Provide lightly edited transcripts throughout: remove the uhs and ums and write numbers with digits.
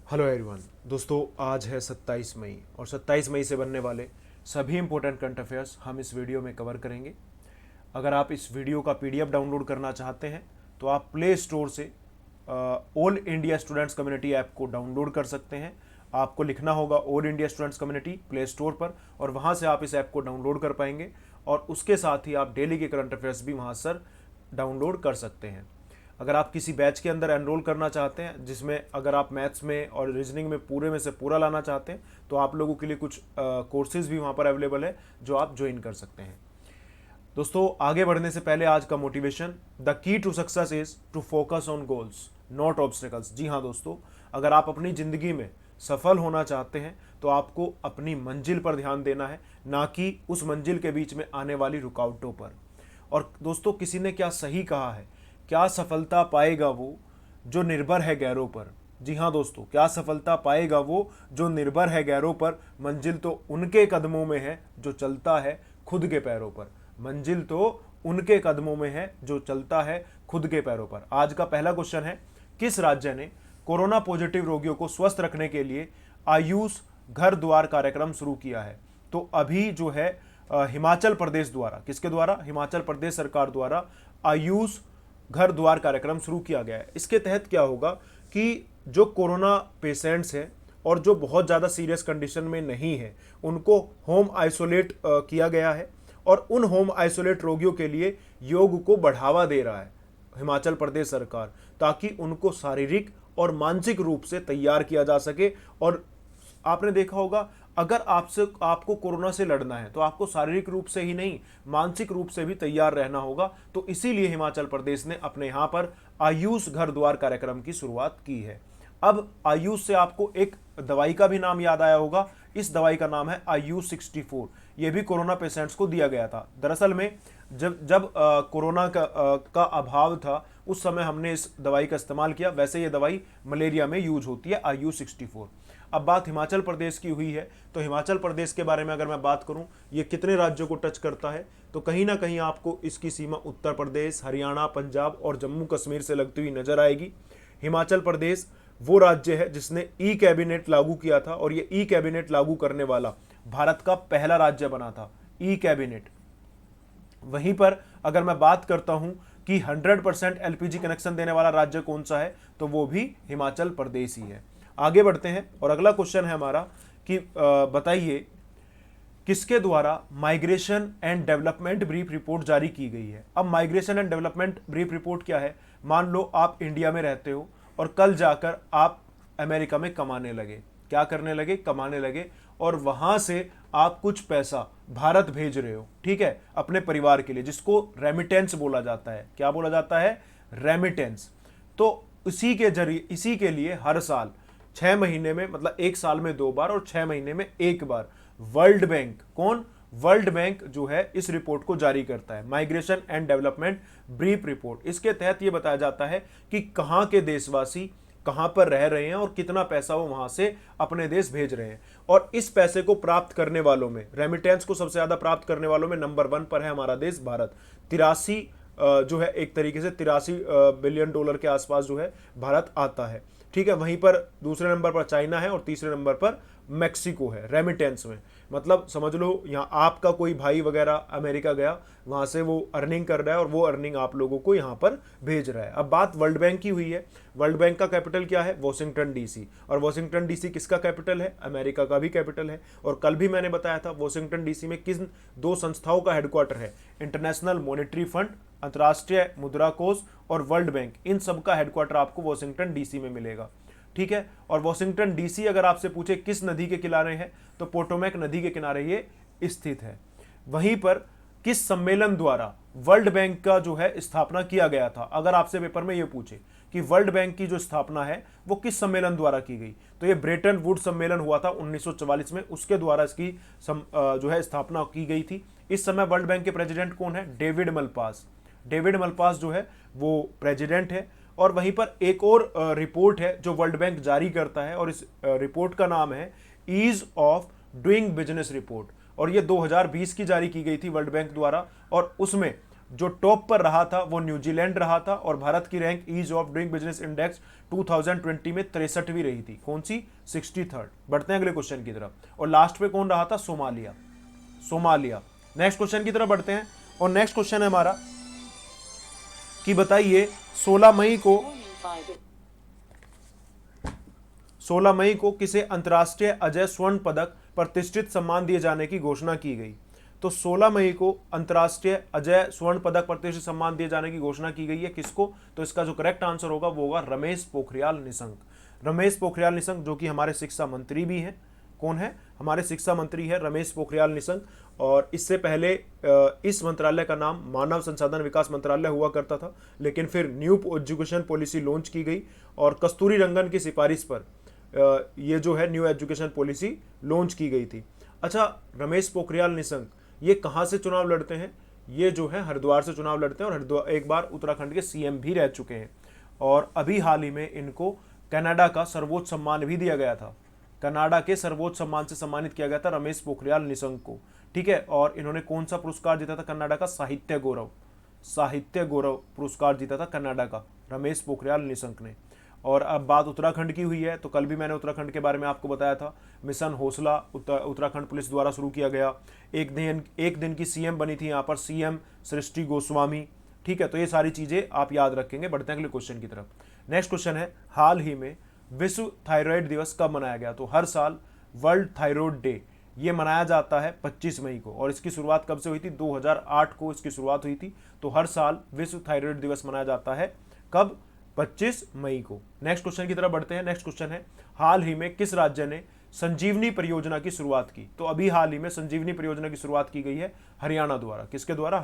Hello everyone. दोस्तों, आज है 27 मई और 27 मई से बनने वाले सभी इंपॉर्टेंट करंट अफेयर्स हम इस वीडियो में कवर करेंगे। अगर आप इस वीडियो का पीडीएफ डाउनलोड करना चाहते हैं तो आप प्ले स्टोर से all India students community app को डाउनलोड कर सकते हैं। आपको लिखना होगा all India students community play store पर और वहाँ से आप इस ऐप को डाउनलोड कर पाएंगे और उसके साथ ही आप डेली के करंट अफेयर्स भी वहाँ सर डाउनलोड कर सकते हैं। अगर आप किसी बैच के अंदर एनरोल करना चाहते हैं जिसमें अगर आप मैथ्स में और रीजनिंग में पूरे में से पूरा लाना चाहते हैं तो आप लोगों के लिए कुछ कोर्सेज भी वहाँ पर अवेलेबल है जो आप ज्वाइन कर सकते हैं। दोस्तों, आगे बढ़ने से पहले आज का motivation, the key to success is to focus on goals not obstacles. जी हाँ दोस्तों, अगर आप अपनी ज़िंदगी में सफल होना चाहते हैं तो आपको अपनी मंजिल पर ध्यान देना है, ना कि उस मंजिल के बीच में आने वाली रुकावटों पर। और दोस्तों, किसी ने क्या सही कहा है, क्या सफलता पाएगा वो जो निर्भर है गैरों पर। जी हाँ दोस्तों, क्या सफलता पाएगा वो जो निर्भर है गैरों पर। मंजिल तो उनके कदमों में है जो चलता है खुद के पैरों पर। मंजिल तो उनके कदमों में है जो चलता है खुद के पैरों पर। आज का पहला क्वेश्चन है, किस राज्य ने कोरोना पॉजिटिव रोगियों को स्वस्थ रखने के लिए आयुष घर द्वार कार्यक्रम शुरू किया है। तो अभी जो है हिमाचल प्रदेश द्वारा, किसके द्वारा, हिमाचल प्रदेश सरकार द्वारा आयुष घर द्वार कार्यक्रम शुरू किया गया है। इसके तहत क्या होगा कि जो कोरोना पेशेंट्स हैं और जो बहुत ज़्यादा सीरियस कंडीशन में नहीं है उनको होम आइसोलेट किया गया है और उन होम आइसोलेट रोगियों के लिए योग को बढ़ावा दे रहा है हिमाचल प्रदेश सरकार, ताकि उनको शारीरिक और मानसिक रूप से तैयार किया जा सके। और आपने देखा होगा, अगर आपको कोरोना से लड़ना है तो आपको शारीरिक रूप से ही नहीं मानसिक रूप से भी तैयार रहना होगा। तो इसीलिए हिमाचल प्रदेश ने अपने यहाँ पर आयुष घर द्वार कार्यक्रम की शुरुआत की है। अब आयुष से आपको एक दवाई का भी नाम याद आया होगा। इस दवाई का नाम है आयुष 64। ये भी कोरोना पेशेंट्स को दिया गया था। दरअसल में जब कोरोना का अभाव था उस समय हमने इस दवाई का इस्तेमाल किया। वैसे ये दवाई मलेरिया में यूज होती है, आयुष 64। अब बात हिमाचल प्रदेश की हुई है तो हिमाचल प्रदेश के बारे में अगर मैं बात करूं, ये कितने राज्यों को टच करता है, तो कहीं ना कहीं आपको इसकी सीमा उत्तर प्रदेश, हरियाणा, पंजाब और जम्मू कश्मीर से लगती हुई नजर आएगी। हिमाचल प्रदेश वो राज्य है जिसने ई कैबिनेट लागू किया था और ये ई कैबिनेट लागू करने वाला भारत का पहला राज्य बना था, ई कैबिनेट। वहीं पर अगर मैं बात करता हूं कि 100% एलपीजी कनेक्शन देने वाला राज्य कौन सा है, तो वो भी हिमाचल प्रदेश ही है। आगे बढ़ते हैं और अगला क्वेश्चन है हमारा कि बताइए किसके द्वारा migration and development brief report जारी की गई है। अब migration and development brief report क्या है, मान लो आप इंडिया में रहते हो और कल जाकर आप अमेरिका में कमाने लगे, क्या करने लगे, कमाने लगे, और वहां से आप कुछ पैसा भारत भेज रहे हो, ठीक है, अपने परिवार के लिए, जिसको रेमिटेंस बोला जाता है। क्या बोला जाता है, रेमिटेंस। तो इसी के जरिए, इसी के लिए हर साल 6 महीने में, मतलब एक साल में 2 बार और 6 महीने में 1 बार वर्ल्ड बैंक, कौन, वर्ल्ड बैंक जो है इस रिपोर्ट को जारी करता है, migration and development brief report. इसके तहत ये बताया जाता है कि कहाँ के देशवासी कहाँ पर रह रहे हैं और कितना पैसा वो वहां से अपने देश भेज रहे हैं। और इस पैसे को प्राप्त करने वालों में, रेमिटेंस को सबसे ज्यादा प्राप्त करने वालों में नंबर 1 पर है हमारा देश भारत। 83 जो है, एक तरीके से 83 बिलियन डॉलर के आसपास जो है भारत आता है, ठीक है। वहीं पर दूसरे नंबर पर चाइना है और तीसरे नंबर पर मैक्सिको है रेमिटेंस में। मतलब समझ लो, यहाँ आपका कोई भाई वगैरह अमेरिका गया, वहाँ से वो अर्निंग कर रहा है और वो अर्निंग आप लोगों को यहाँ पर भेज रहा है। अब बात वर्ल्ड बैंक की हुई है। वर्ल्ड बैंक का कैपिटल क्या है, वॉशिंगटन डीसी। और वॉशिंगटन डीसी किसका कैपिटल है, अमेरिका का भी कैपिटल है। और कल भी मैंने बताया था वॉशिंगटन डीसी में किन 2 संस्थाओं का हेडक्वार्टर है, इंटरनेशनल मॉनेटरी फंड, अंतर्राष्ट्रीय मुद्रा कोष, और वर्ल्ड बैंक। इन सब का हेडक्वार्टर आपको वॉशिंगटन डीसी में मिलेगा, ठीक है। और वॉशिंगटन डीसी अगर आपसे पूछे किस नदी के किनारे है, तो पोटोमैक नदी के किनारे ये स्थित है। वहीं पर किस सम्मेलन द्वारा वर्ल्ड बैंक का जो है स्थापना किया गया था, अगर आपसे पेपर में ये पूछे कि वर्ल्ड बैंक की जो स्थापना है वो किस सम्मेलन द्वारा की गई, तो ये ब्रेटन वुड सम्मेलन हुआ था 1944 में, उसके द्वारा इसकी जो है स्थापना की गई थी। इस समय वर्ल्ड बैंक के प्रेसिडेंट कौन है, डेविड मलपास। डेविड मलपास जो है वो प्रेसिडेंट है। और वहीं पर एक और रिपोर्ट है जो वर्ल्ड बैंक जारी करता है और इस रिपोर्ट का नाम है ease of doing business report, और ये 2020 की जारी की गई थी वर्ल्ड बैंक द्वारा। और उसमें जो टॉप पर रहा था वो न्यूजीलैंड रहा था और भारत की rank ease of doing business index 2020 में 63वीं रही थी। कौन सी? 63rd। बढ़ते हैं अगले क्वेश्चन की तरफ। और लास्ट पे कौन रहा था? सोमालिया। सोमालिया। नेक्स्ट क्वेश्चन की तरफ बढ़ते हैं और नेक्स्ट क्वेश्चन है हमारा कि बताइए 16 मई को किसे अंतर्राष्ट्रीय अजय स्वर्ण पदक प्रतिष्ठित सम्मान दिए जाने की घोषणा की गई? तो 16 मई को अंतर्राष्ट्रीय अजय स्वर्ण पदक प्रतिष्ठित सम्मान दिए जाने की घोषणा की गई है। किसको? तो इसका जो करेक्ट आंसर होगा वो होगा रमेश पोखरियाल निशंक। रमेश पोखरियाल निशंक जो कि हमारे शिक्षा मंत्री भी हैं। कौन है? हमारे शिक्षा मंत्री है रमेश पोखरियाल निशंक। और इससे पहले इस मंत्रालय का नाम मानव संसाधन विकास मंत्रालय हुआ करता था, लेकिन फिर न्यू एजुकेशन पॉलिसी लॉन्च की गई और कस्तूरी रंगन की सिफारिश पर ये जो है न्यू एजुकेशन पॉलिसी लॉन्च की गई थी। अच्छा, रमेश पोखरियाल निशंक ये कहाँ से चुनाव लड़ते हैं? ये जो है हरिद्वार से चुनाव लड़ते हैं और हरिद्वार एक बार उत्तराखंड के सीएम भी रह चुके हैं। और अभी हाल ही में इनको कनाडा का सर्वोच्च सम्मान भी दिया गया था। कनाडा के सर्वोच्च सम्मान से सम्मानित किया गया था रमेश पोखरियाल निशंक को। ठीक है, और इन्होंने कौन सा पुरस्कार जीता था कनाडा का? साहित्य गौरव पुरस्कार जीता था कनाडा का रमेश पोखरियाल निशंक ने। और अब बात उत्तराखंड की हुई है तो कल भी मैंने उत्तराखंड के बारे में आपको बताया था। मिशन हौसला उत्तराखंड पुलिस द्वारा शुरू किया गया। एक दिन की सीएम बनी थी यहाँ पर सीएम सृष्टि गोस्वामी। ठीक है, तो ये सारी चीज़ें आप याद रखेंगे। बढ़ते हैं अगले क्वेश्चन की तरफ। नेक्स्ट क्वेश्चन है, हाल ही में विश्व थायराइड दिवस कब मनाया गया? तो हर साल वर्ल्ड थायराइड डे ये मनाया जाता है 25 मई को। और इसकी शुरुआत कब से हुई थी? 2008 को इसकी शुरुआत हुई थी। तो हर साल विश्व थायराइड दिवस मनाया जाता है कब? 25 मई को। नेक्स्ट क्वेश्चन की तरफ बढ़ते हैं। नेक्स्ट क्वेश्चन है, हाल ही में किस राज्य ने संजीवनी परियोजना की शुरुआत की? तो अभी हाल ही में संजीवनी परियोजना की शुरुआत की गई है हरियाणा द्वारा। किसके द्वारा?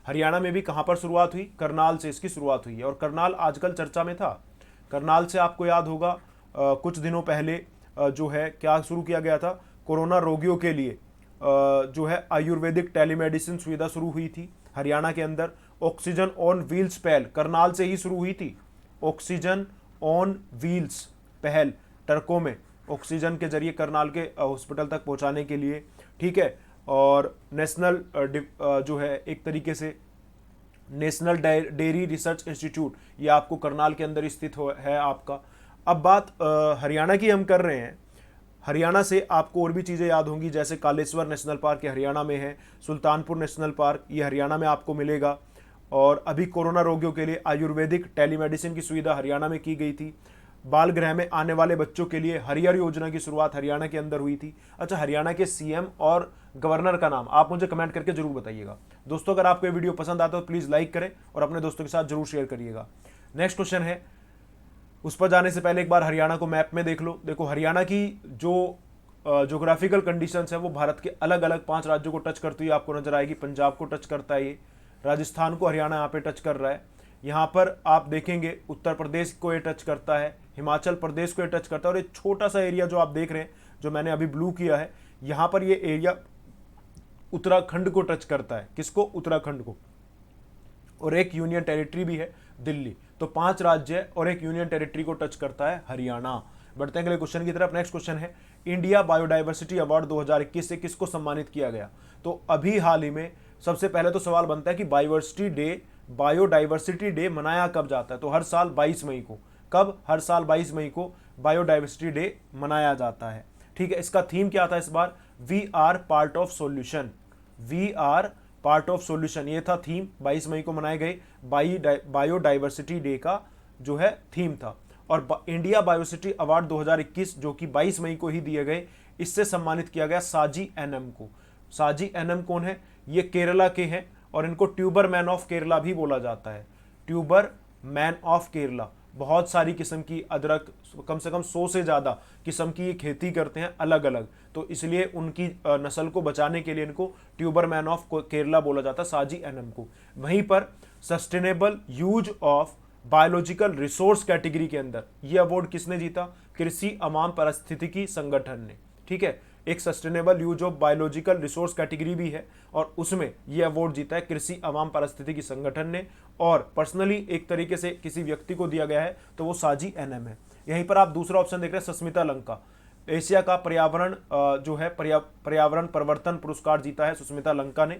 हरियाणा में भी कहां पर शुरुआत हुई? करनाल से इसकी शुरुआत हुई है। और करनाल आजकल चर्चा में था। करनाल से आपको याद होगा कुछ दिनों पहले जो है क्या शुरू किया गया था? कोरोना रोगियों के लिए जो है आयुर्वेदिक टेलीमेडिसिन सुविधा शुरू हुई थी हरियाणा के अंदर। ऑक्सीजन ऑन व्हील्स पहल करनाल से ही शुरू हुई थी। ऑक्सीजन ऑन व्हील्स पहल ट्रकों में ऑक्सीजन के जरिए करनाल के हॉस्पिटल तक पहुंचाने के लिए। ठीक है, और नेशनल जो है एक तरीके से नेशनल डेयरी रिसर्च इंस्टीट्यूट ये आपको करनाल के अंदर स्थित है आपका। अब बात हरियाणा की हम कर रहे हैं। हरियाणा से आपको और भी चीज़ें याद होंगी, जैसे कालेश्वर नेशनल पार्क ये हरियाणा में है, सुल्तानपुर नेशनल पार्क ये हरियाणा में आपको मिलेगा। और अभी कोरोना रोगियों के लिए आयुर्वेदिक टेलीमेडिसिन की सुविधा हरियाणा में की गई थी। बाल गृह में आने वाले बच्चों के लिए हरियर योजना की शुरुआत हरियाणा के अंदर हुई थी। अच्छा, हरियाणा के सीएम और गवर्नर का नाम आप मुझे कमेंट करके जरूर बताइएगा। दोस्तों, अगर आपको ये वीडियो पसंद आता है तो प्लीज़ लाइक करें और अपने दोस्तों के साथ जरूर शेयर करिएगा। नेक्स्ट क्वेश्चन है, उस पर जाने से पहले एक बार हरियाणा को मैप में देख लो। देखो, हरियाणा की जो जोग्राफिकल कंडीशंस है वो भारत के अलग अलग 5 राज्यों को टच करती हुई आपको नजर आएगी। पंजाब को टच करता है, ये राजस्थान को हरियाणा यहाँ पे टच कर रहा है। यहाँ पर आप देखेंगे उत्तर प्रदेश को ये टच करता है, हिमाचल प्रदेश को ये टच करता है। और एक छोटा सा एरिया जो आप देख रहे हैं, जो मैंने अभी ब्लू किया है, यहाँ पर ये एरिया उत्तराखंड को टच करता है। किसको? उत्तराखंड को। और एक यूनियन टेरिटरी भी है दिल्ली। तो 5 राज्य और एक यूनियन टेरिटरी को टच करता है हरियाणा। बढ़ते हैं अगले क्वेश्चन की तरफ। नेक्स्ट क्वेश्चन है, इंडिया बायोडाइवर्सिटी अवार्ड 2021 से किसको सम्मानित किया गया? तो अभी हाल ही में सबसे पहले तो सवाल बनता है कि बायोडाइवर्सिटी डे मनाया कब जाता है? तो हर साल 22 मई को। कब? हर साल 22 मई को बायोडाइवर्सिटी डे मनाया जाता है। ठीक है, इसका थीम क्या था इस बार? We are part of solution. We are part of solution ये था थीम। 22 मई को मनाए गए बायोडाइवर्सिटी डे का जो है थीम था। और इंडिया बायोसिटी अवार्ड 2021 जो कि 22 मई को ही दिए गए, इससे सम्मानित किया गया साजी एनएम को। साजी एनएम कौन है? ये केरला के हैं और इनको ट्यूबर मैन ऑफ केरला भी बोला जाता है। Tuber man of Kerala. बहुत सारी किस्म की अदरक, कम से कम 100 से ज़्यादा किस्म की ये खेती करते हैं अलग अलग, तो इसलिए उनकी नस्ल को बचाने के लिए इनको ट्यूबर मैन ऑफ केरला बोला जाता है, साजी एनएम को। वहीं पर sustainable use of biological resource category के अंदर ये अवार्ड किसने जीता? कृषि अवाम पारिस्थितिकी संगठन ने। ठीक है, एक sustainable use of biological resource category भी है और उसमें यह अवार्ड जीता है कृषि अवाम पारिस्थितिकी संगठन ने। और पर्सनली एक तरीके से किसी व्यक्ति को दिया गया है तो वो साजी एनएम है। यहीं पर आप दूसरा ऑप्शन देख रहे हैं, सस्मिता लंका। एशिया का पर्यावरण जो है पर्यावरण परिवर्तन पुरस्कार जीता है सुस्मिता लंका ने।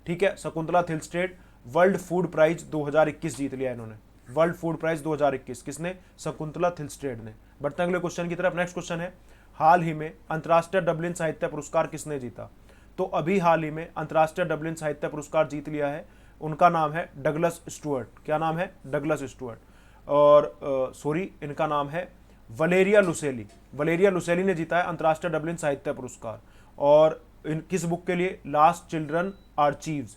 ठीक है, शकुंतला थिलस्टेड वर्ल्ड फूड प्राइज 2021 जीत लिया इन्होंने। वर्ल्ड फूड प्राइज 2021 किसने? शकुंतला थिल्स्ट्रेड ने। बढ़ते हैं अगले क्वेश्चन की तरफ। नेक्स्ट क्वेश्चन है, हाल ही में अंतर्राष्ट्रीय डबलिन साहित्य पुरस्कार किसने जीता? तो अभी हाल ही में अंतर्राष्ट्रीय डबलिन साहित्य पुरस्कार जीत लिया है, उनका नाम है डगलस स्टुअर्ट। क्या नाम है? Douglas Stuart. और इनका नाम है वलेरिया लुसेली। वलेरिया लुसेली ने जीता है अंतर्राष्ट्रीय डबलिन साहित्य पुरस्कार। और किस बुक के लिए? Last children archives.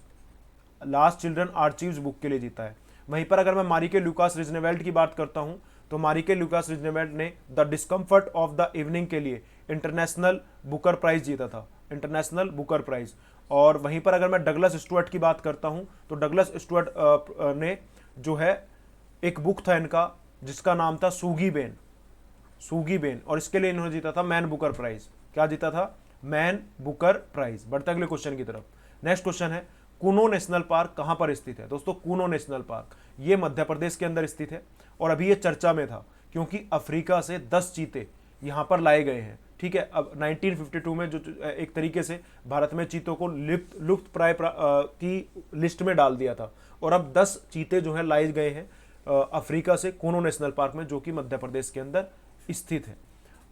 Last children archives book के लिए जीता है। वहीं पर अगर मैं मारिके लुकास रिजनेवेल्ट की बात करता हूं, तो मारिके लुकास रिजनेवेल्ट ने the discomfort of the evening के लिए इंटरनेशनल बुकर प्राइज जीता था, इंटरनेशनल बुकर प्राइज। और वहीं पर अगर मैं डगलस स्टुअर्ट की बात करता हूं, तो डगलस स्टुअर्ट ने जो है एक बुक था इनका जिसका नाम था सूगी बेन, सूगी बेन, और इसके लिए इन्होंने जीता था मैन बुकर प्राइज। क्या जीता था? Man Booker Prize. बढ़ते अगले क्वेश्चन की तरफ। नेक्स्ट क्वेश्चन है, कूनो नेशनल पार्क कहां पर स्थित है? दोस्तों कूनो नेशनल पार्क ये मध्य प्रदेश के अंदर स्थित है, और अभी ये चर्चा में था क्योंकि अफ्रीका से 10 चीते यहां पर लाए गए हैं। ठीक है, अब 1952 में जो एक तरीके से भारत में चीतों को लुप्त प्राय की लिस्ट में डाल दिया था, और अब 10 चीते जो है लाए गए हैं अफ्रीका से कूनो नेशनल पार्क में, जो कि मध्य प्रदेश के अंदर स्थित है।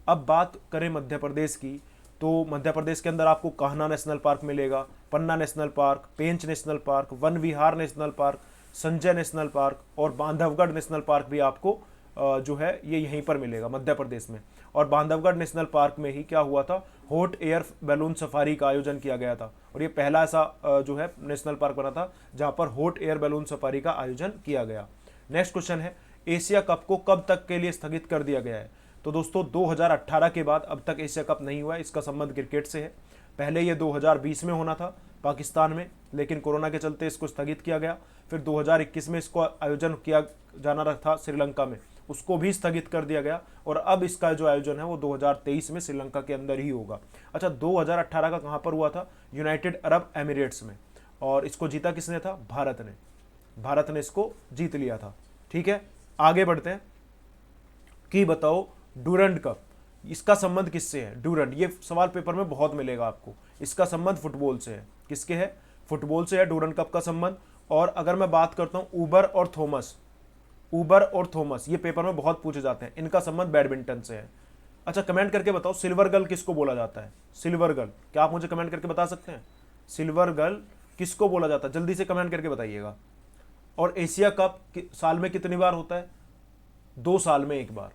अब बात करें मध्य प्रदेश की, तो मध्य प्रदेश के अंदर आपको कान्हा नेशनल पार्क मिलेगा, Panna national park, Pench national park, Van Vihar national park, Sanjay national park और बांधवगढ़ नेशनल पार्क भी आपको जो है ये यहीं पर मिलेगा मध्य प्रदेश में। और बांधवगढ़ नेशनल पार्क में ही क्या हुआ था? हॉट एयर बैलून सफारी का आयोजन किया गया था, और ये पहला ऐसा जो है नेशनल पार्क बना था जहां पर हॉट एयर बैलून सफारी का आयोजन किया गया। नेक्स्ट क्वेश्चन है, एशिया कप को कब तक के लिए स्थगित कर दिया गया है? तो दोस्तों 2018 के बाद अब तक एशिया कप नहीं हुआ है। इसका संबंध क्रिकेट से है। पहले ये 2020 में होना था पाकिस्तान में, लेकिन कोरोना के चलते इसको स्थगित किया गया। फिर 2021 में इसको आयोजन किया जाना था श्रीलंका में, उसको भी स्थगित कर दिया गया, और अब इसका जो आयोजन है वो 2023 में श्रीलंका के अंदर ही होगा। अच्छा, 2018 का कहाँ पर हुआ था? यूनाइटेड अरब एमिरेट्स में, और इसको जीता किसने था? भारत ने। भारत ने इसको जीत लिया था। ठीक है, आगे बढ़ते हैं कि बताओ डूरंड कप, इसका संबंध किससे है? डूरंड, ये सवाल पेपर में बहुत मिलेगा आपको। इसका संबंध फुटबॉल से है। किसके है? फुटबॉल से है डूरंड कप का संबंध। और अगर मैं बात करता हूं ऊबर और थॉमस, ऊबर और थॉमस ये पेपर में बहुत पूछे जाते हैं, इनका संबंध बैडमिंटन से है। अच्छा, कमेंट करके बताओ सिल्वर गर्ल किसको बोला जाता है? सिल्वर गर्ल, क्या आप मुझे कमेंट करके बता सकते हैं सिल्वर गर्ल किसको बोला जाता है? जल्दी से कमेंट करके बताइएगा। और एशिया कप साल में कितनी बार होता है? 2 साल में एक बार,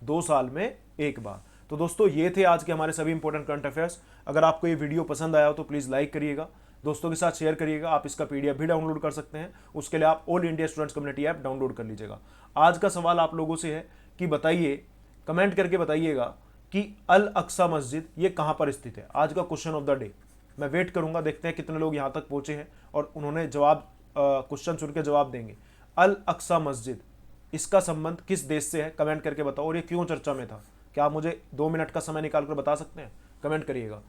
2 साल में एक बार। तो दोस्तों ये थे आज के हमारे सभी इंपॉर्टेंट करंट अफेयर्स। अगर आपको ये वीडियो पसंद आया हो तो प्लीज़ लाइक करिएगा, दोस्तों के साथ शेयर करिएगा। आप इसका पीडीएफ भी डाउनलोड कर सकते हैं, उसके लिए आप all India students community app download कर लीजिएगा। आज का सवाल आप लोगों से है कि बताइए, कमेंट करके बताइएगा कि अल अक्सा मस्जिद ये कहाँ पर स्थित है? आज का क्वेश्चन ऑफ द डे। मैं वेट करूंगा, देखते हैं कितने लोग यहाँ तक पहुंचे हैं और उन्होंने जवाब क्वेश्चन सुन के जवाब देंगे। अल अक्सा मस्जिद, इसका संबंध किस देश से है? कमेंट करके बताओ। और ये क्यों चर्चा में था? क्या आप मुझे 2 मिनट का समय निकाल कर बता सकते हैं? कमेंट करिएगा।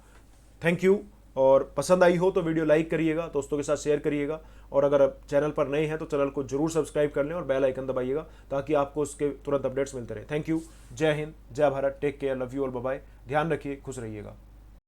Thank you. और पसंद आई हो तो वीडियो लाइक करिएगा, दोस्तों के साथ शेयर करिएगा, और अगर चैनल पर नए हैं तो चैनल को जरूर सब्सक्राइब कर लें और बेल आइकन दबाइएगा ताकि आपको उसके तुरंत अपडेट्स मिलते रहे। Thank you. जय हिंद, जय Bharat, take care, love you all, bye bye. ध्यान रखिए, खुश रहिएगा।